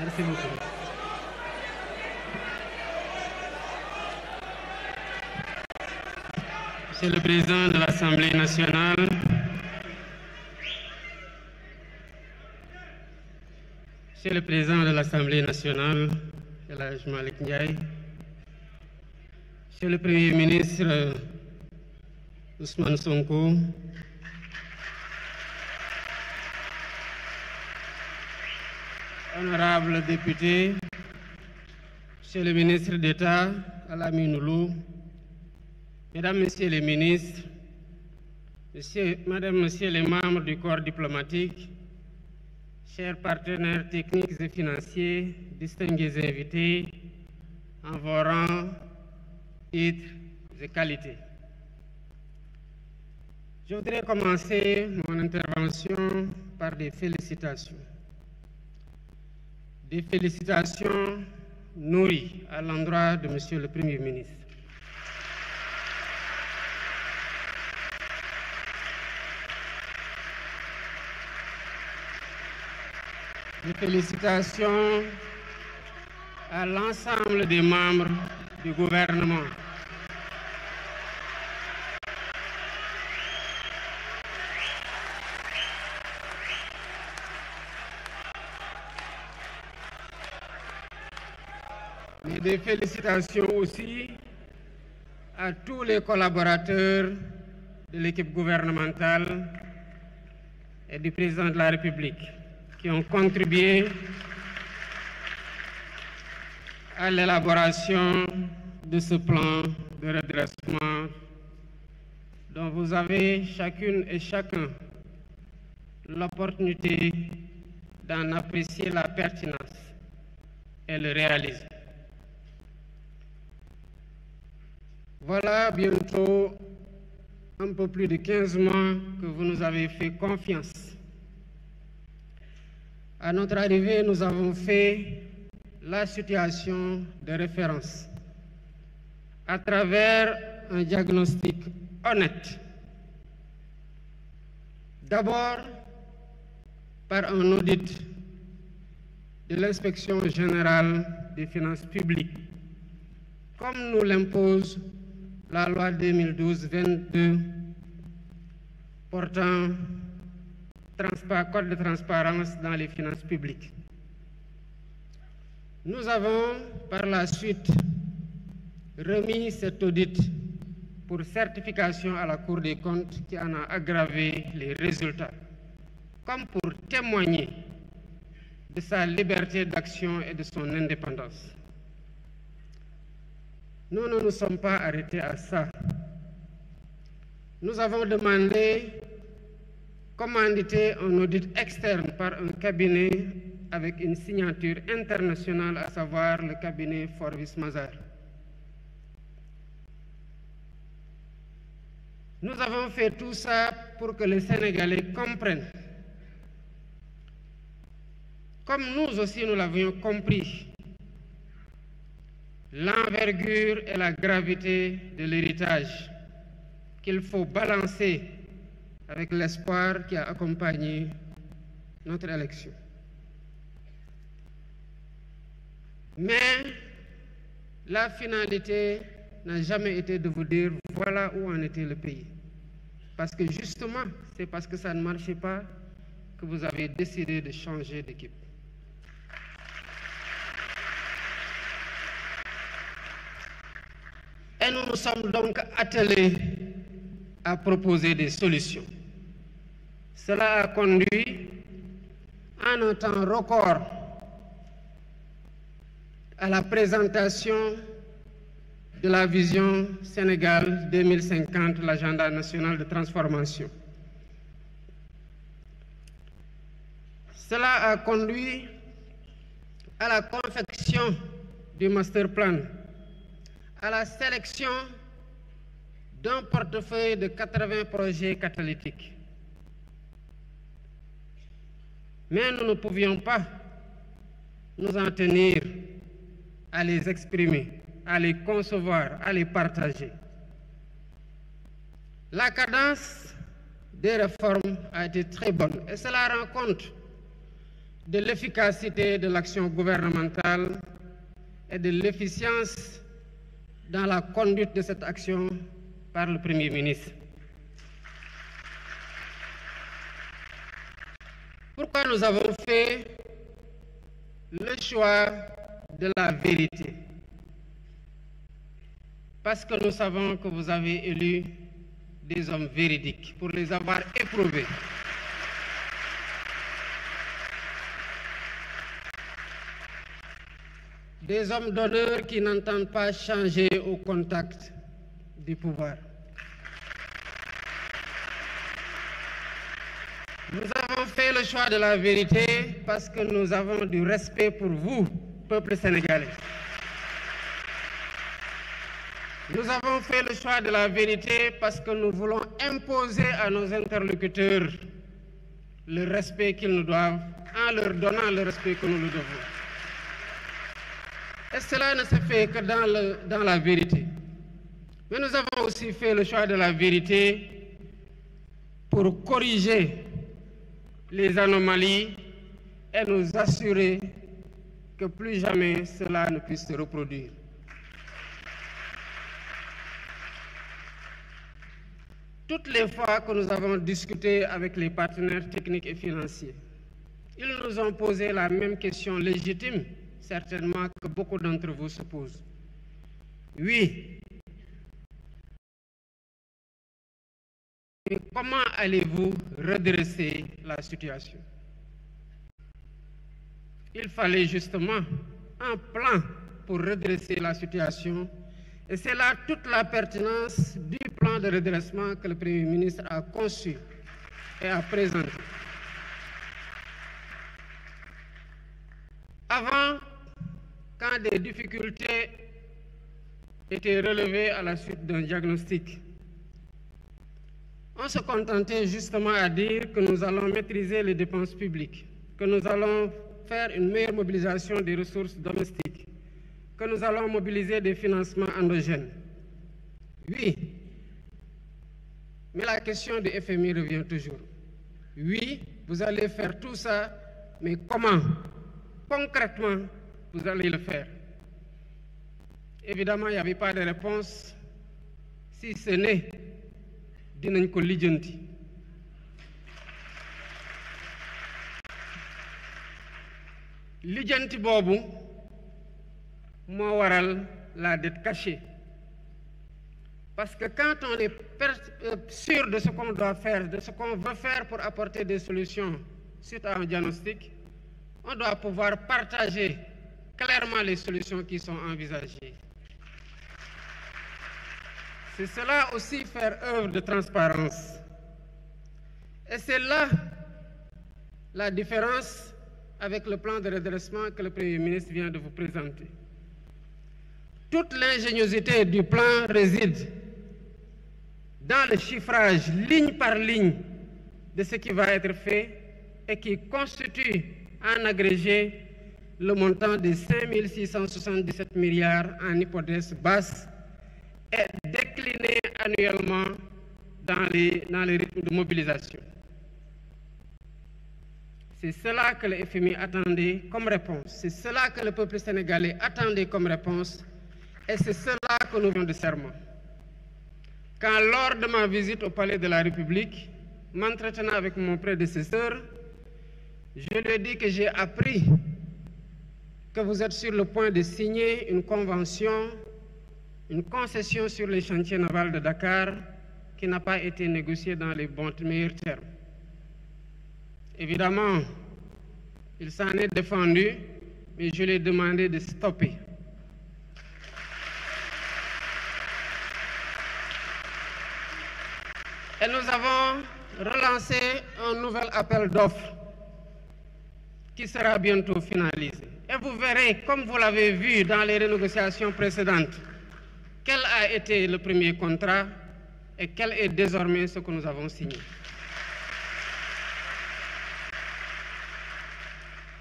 Merci beaucoup. Monsieur le Président de l'Assemblée nationale, Monsieur le Président de l'Assemblée nationale, El Hadj Malick Ndiaye, Monsieur le Premier ministre Ousmane Sonko, honorables députés, Monsieur le ministre d'État Alamine Loum, Mesdames, Messieurs les ministres, Madame, Messieurs les membres du corps diplomatique, chers partenaires techniques et financiers, distingués invités, en vos rangs, titres et qualités. Je voudrais commencer mon intervention par des félicitations. Des félicitations nourries à l'endroit de Monsieur le Premier ministre. Des félicitations à l'ensemble des membres du gouvernement. Mais des félicitations aussi à tous les collaborateurs de l'équipe gouvernementale et du président de la République qui ont contribué à l'élaboration de ce plan de redressement dont vous avez chacune et chacun l'opportunité d'en apprécier la pertinence et le réalisme. Voilà bientôt un peu plus de 15 mois que vous nous avez fait confiance. À notre arrivée, nous avons fait la situation de référence à travers un diagnostic honnête. D'abord, par un audit de l'Inspection générale des finances publiques, comme nous l'impose la loi 2012-22 portant Code de transparence dans les finances publiques. Nous avons par la suite remis cet audit pour certification à la Cour des comptes qui en a aggravé les résultats, comme pour témoigner de sa liberté d'action et de son indépendance. Nous ne nous sommes pas arrêtés à ça. Nous avons commandité un audit externe par un cabinet avec une signature internationale, à savoir le cabinet Forvis Mazars. Nous avons fait tout ça pour que les Sénégalais comprennent, comme nous aussi nous l'avions compris, l'envergure et la gravité de l'héritage qu'il faut balancer avec l'espoir qui a accompagné notre élection. Mais la finalité n'a jamais été de vous dire voilà où en était le pays. Parce que justement, c'est parce que ça ne marchait pas que vous avez décidé de changer d'équipe. Et nous nous sommes donc attelés à proposer des solutions. Cela a conduit, en un temps record, à la présentation de la vision Sénégal 2050, l'agenda national de transformation. Cela a conduit à la confection du master plan, à la sélection d'un portefeuille de 80 projets catalytiques. Mais nous ne pouvions pas nous en tenir à les exprimer, à les concevoir, à les partager. La cadence des réformes a été très bonne et cela rend compte de l'efficacité de l'action gouvernementale et de l'efficience dans la conduite de cette action par le Premier ministre. Pourquoi nous avons fait le choix de la vérité? Parce que nous savons que vous avez élu des hommes véridiques pour les avoir éprouvés. Des hommes d'honneur qui n'entendent pas changer au contact du pouvoir. Nous avons fait le choix de la vérité parce que nous avons du respect pour vous, peuple sénégalais. Nous avons fait le choix de la vérité parce que nous voulons imposer à nos interlocuteurs le respect qu'ils nous doivent en leur donnant le respect que nous nous devons. Et cela ne se fait que dans la vérité. Mais nous avons aussi fait le choix de la vérité pour corriger les anomalies et nous assurer que plus jamais cela ne puisse se reproduire. Toutes les fois que nous avons discuté avec les partenaires techniques et financiers, ils nous ont posé la même question légitime, certainement que beaucoup d'entre vous se posent. Oui, mais comment allez-vous redresser la situation? Il fallait justement un plan pour redresser la situation et c'est là toute la pertinence du plan de redressement que le Premier ministre a conçu et a présenté. Avant, quand des difficultés étaient relevées à la suite d'un diagnostic, on se contentait justement à dire que nous allons maîtriser les dépenses publiques, que nous allons faire une meilleure mobilisation des ressources domestiques, que nous allons mobiliser des financements endogènes. Oui, mais la question du FMI revient toujours. Oui, vous allez faire tout ça, mais comment? Concrètement, vous allez le faire. Évidemment, il n'y avait pas de réponse, si ce n'est dinañ ko lijjanti. Lijjanti boobu moo waral la dette cachée. Parce que quand on est sûr de ce qu'on doit faire, de ce qu'on veut faire pour apporter des solutions suite à un diagnostic, on doit pouvoir partager clairement les solutions qui sont envisagées. C'est cela aussi faire œuvre de transparence. Et c'est là la différence avec le plan de redressement que le Premier ministre vient de vous présenter. Toute l'ingéniosité du plan réside dans le chiffrage ligne par ligne de ce qui va être fait et qui constitue en agrégé le montant de 5 677 milliards en hypothèse basse et décliné annuellement dans les rythmes de mobilisation. C'est cela que le FMI attendait comme réponse, c'est cela que le peuple sénégalais attendait comme réponse et c'est cela que nous venons de serment. Quand lors de ma visite au Palais de la République, m'entretenant avec mon prédécesseur, je lui ai dit que j'ai appris que vous êtes sur le point de signer une convention, une concession sur les chantiers navals de Dakar qui n'a pas été négociée dans les meilleurs termes. Évidemment, il s'en est défendu, mais je lui ai demandé de stopper. Et nous avons relancé un nouvel appel d'offres qui sera bientôt finalisé. Et vous verrez, comme vous l'avez vu dans les renégociations précédentes, quel a été le premier contrat et quel est désormais ce que nous avons signé.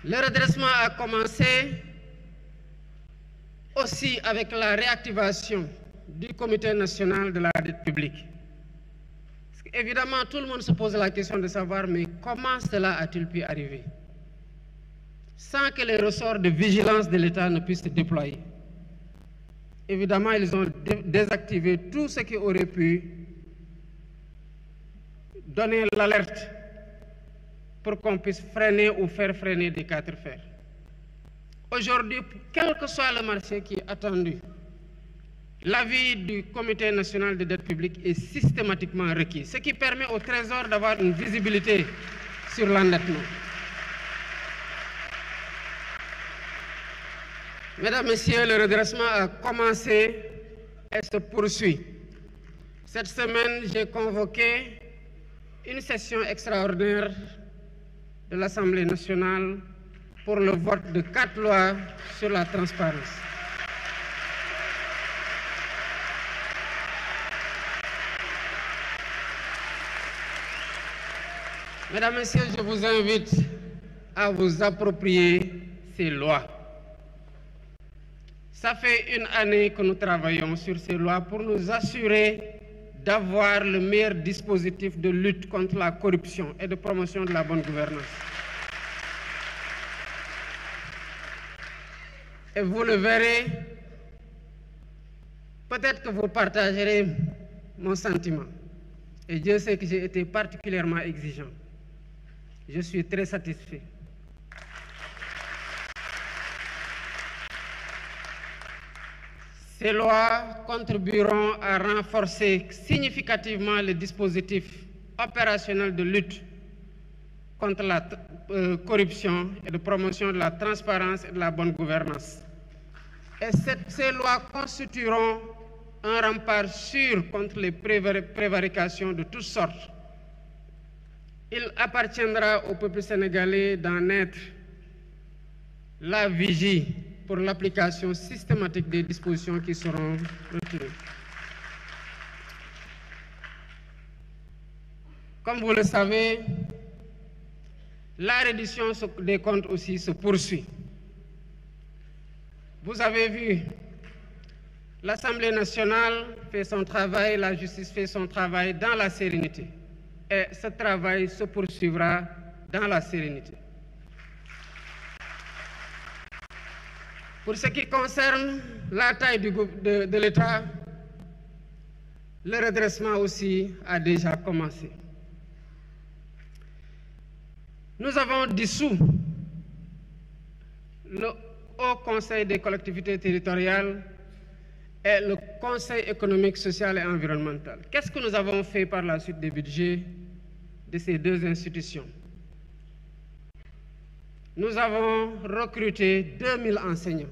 Le redressement a commencé aussi avec la réactivation du Comité national de la dette publique. Évidemment, tout le monde se pose la question de savoir, mais comment cela a-t-il pu arriver? sans que les ressorts de vigilance de l'État ne puissent se déployer. Évidemment, ils ont désactivé tout ce qui aurait pu donner l'alerte pour qu'on puisse freiner ou faire freiner des quatre fers. Aujourd'hui, quel que soit le marché qui est attendu, l'avis du Comité national de dette publique est systématiquement requis, ce qui permet au Trésor d'avoir une visibilité sur l'endettement. Mesdames, Messieurs, le redressement a commencé et se poursuit. Cette semaine, j'ai convoqué une session extraordinaire de l'Assemblée nationale pour le vote de 4 lois sur la transparence. Mesdames, Messieurs, je vous invite à vous approprier ces lois. Ça fait une année que nous travaillons sur ces lois pour nous assurer d'avoir le meilleur dispositif de lutte contre la corruption et de promotion de la bonne gouvernance. Et vous le verrez, peut-être que vous partagerez mon sentiment. Et Dieu sait que j'ai été particulièrement exigeant. Je suis très satisfait. Ces lois contribueront à renforcer significativement le dispositif opérationnel de lutte contre la corruption et de promotion de la transparence et de la bonne gouvernance. Et ces lois constitueront un rempart sûr contre les prévarications de toutes sortes. Il appartiendra au peuple sénégalais d'en être la vigie pour l'application systématique des dispositions qui seront retenues. Comme vous le savez, la reddition des comptes aussi se poursuit. Vous avez vu, l'Assemblée nationale fait son travail, la justice fait son travail dans la sérénité. Et ce travail se poursuivra dans la sérénité. Pour ce qui concerne la taille de l'État, le redressement aussi a déjà commencé. Nous avons dissous le Haut Conseil des collectivités territoriales et le Conseil économique, social et environnemental. Qu'est-ce que nous avons fait par la suite des budgets de ces deux institutions? Nous avons recruté 2000 enseignants.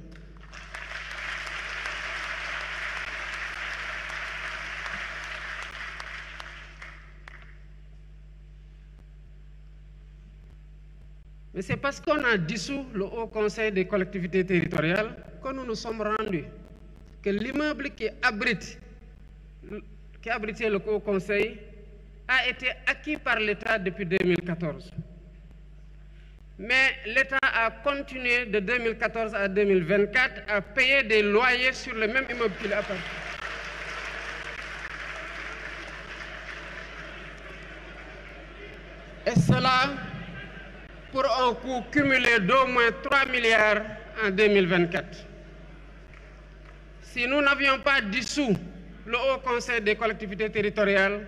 Mais c'est parce qu'on a dissous le Haut Conseil des collectivités territoriales que nous nous sommes rendus que l'immeuble qui abritait le Haut Conseil a été acquis par l'État depuis 2014. Mais l'État a continué de 2014 à 2024 à payer des loyers sur le même immeuble qu'il appartient. Et cela pour un coût cumulé d'au moins 3 milliards en 2024. Si nous n'avions pas dissous le Haut Conseil des collectivités territoriales,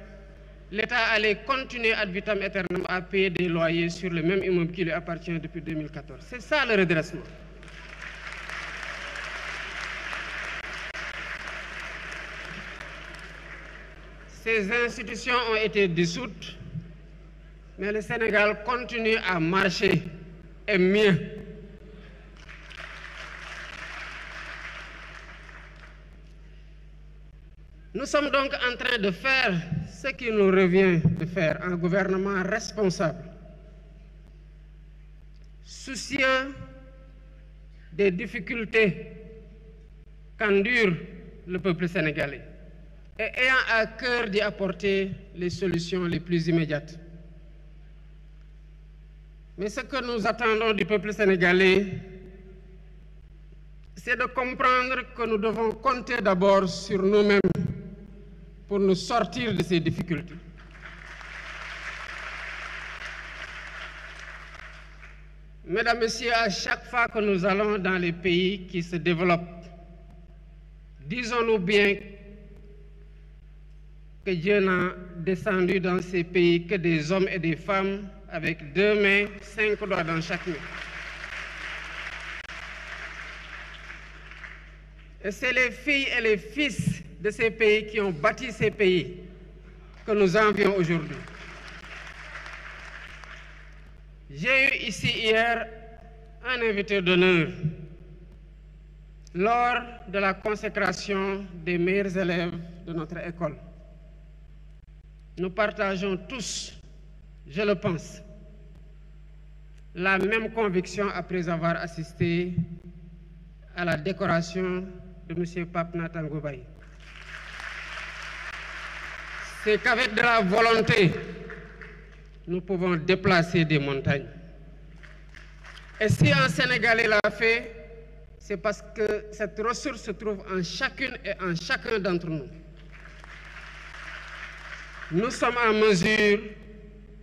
l'État allait continuer ad vitam aeternam à payer des loyers sur le même immeuble qui lui appartient depuis 2014. C'est ça le redressement. Ces institutions ont été dissoutes, mais le Sénégal continue à marcher, et mieux. Nous sommes donc en train de faire ce qu'il nous revient de faire, un gouvernement responsable, soucieux des difficultés qu'endure le peuple sénégalais et ayant à cœur d'y apporter les solutions les plus immédiates. Mais ce que nous attendons du peuple sénégalais, c'est de comprendre que nous devons compter d'abord sur nous-mêmes pour nous sortir de ces difficultés. Mesdames, Messieurs, à chaque fois que nous allons dans les pays qui se développent, disons-nous bien que Dieu n'a descendu dans ces pays que des hommes et des femmes avec 2 mains, 5 doigts dans chaque main. Et c'est les filles et les fils de ces pays qui ont bâti ces pays que nous envions aujourd'hui. J'ai eu ici hier un invité d'honneur lors de la consécration des meilleurs élèves de notre école. Nous partageons tous, je le pense, la même conviction après avoir assisté à la décoration de M. Pape Nathan Goubaye. C'est qu'avec de la volonté, nous pouvons déplacer des montagnes. Et si un Sénégalais l'a fait, c'est parce que cette ressource se trouve en chacune et en chacun d'entre nous. Nous sommes en mesure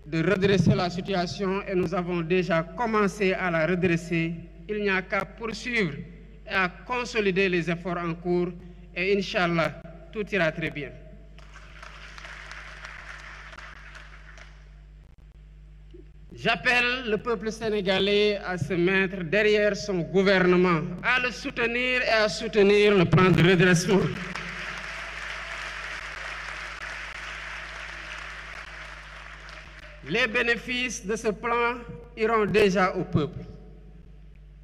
de redresser la situation et nous avons déjà commencé à la redresser. Il n'y a qu'à poursuivre et à consolider les efforts en cours et Inch'Allah, tout ira très bien. J'appelle le peuple sénégalais à se mettre derrière son gouvernement, à le soutenir et à soutenir le plan de redressement. Les bénéfices de ce plan iront déjà au peuple.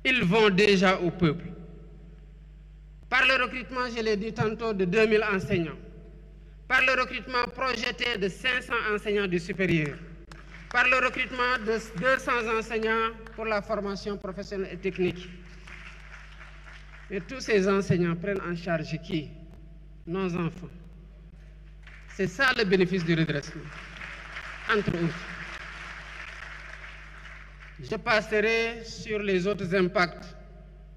Ils vont déjà au peuple. Par le recrutement, je l'ai dit tantôt, de 2000 enseignants. Par le recrutement projeté de 500 enseignants du supérieur. Par le recrutement de 200 enseignants pour la formation professionnelle et technique. Et tous ces enseignants prennent en charge qui? Nos enfants. C'est ça le bénéfice du redressement, entre autres. Je passerai sur les autres impacts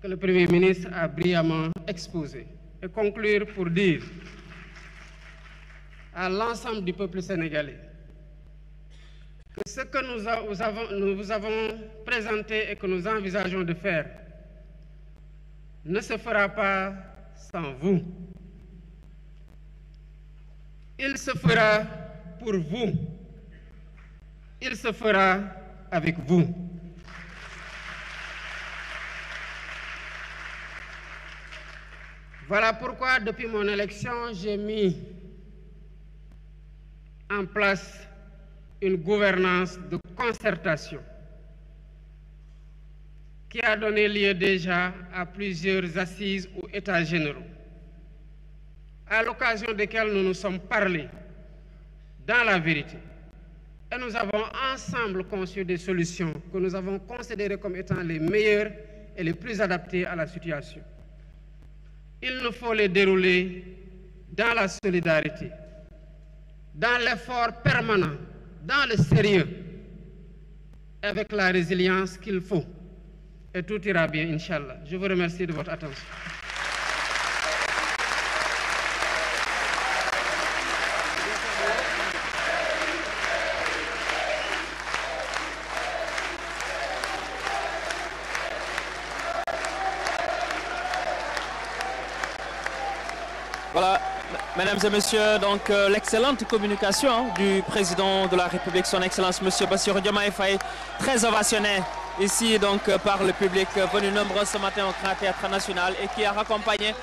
que le Premier ministre a brillamment exposés et conclure pour dire à l'ensemble du peuple sénégalais que ce que nous vous avons présenté et que nous envisageons de faire ne se fera pas sans vous. Il se fera pour vous. Il se fera avec vous. Voilà pourquoi, depuis mon élection, j'ai mis en place une gouvernance de concertation qui a donné lieu déjà à plusieurs assises ou états généraux, à l'occasion desquels nous nous sommes parlé dans la vérité. Et nous avons ensemble conçu des solutions que nous avons considérées comme étant les meilleures et les plus adaptées à la situation. Il nous faut les dérouler dans la solidarité, dans l'effort permanent, dans le sérieux, avec la résilience qu'il faut. Et tout ira bien, Inch'Allah. Je vous remercie de votre attention. Voilà, mesdames et messieurs, donc l'excellente communication du président de la République, son Excellence Monsieur Bassirou Diomaye Faye, très ovationné ici donc par le public venu nombreux ce matin au Grand Théâtre National et qui est accompagné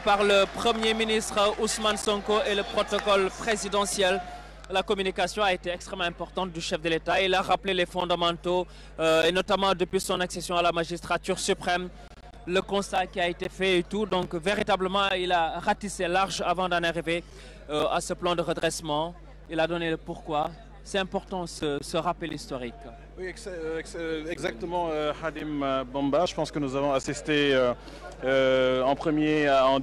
par le Premier ministre Ousmane Sonko et le protocole présidentiel. La communication a été extrêmement importante du chef de l'État. Il a rappelé les fondamentaux et notamment depuis son accession à la magistrature suprême, le constat qui a été fait et tout. Donc véritablement, il a ratissé large avant d'en arriver à ce plan de redressement. Il a donné le pourquoi. C'est important ce rappel historique. Oui, exactement, Hadim Bamba. Je pense que nous avons assisté en premier en discussion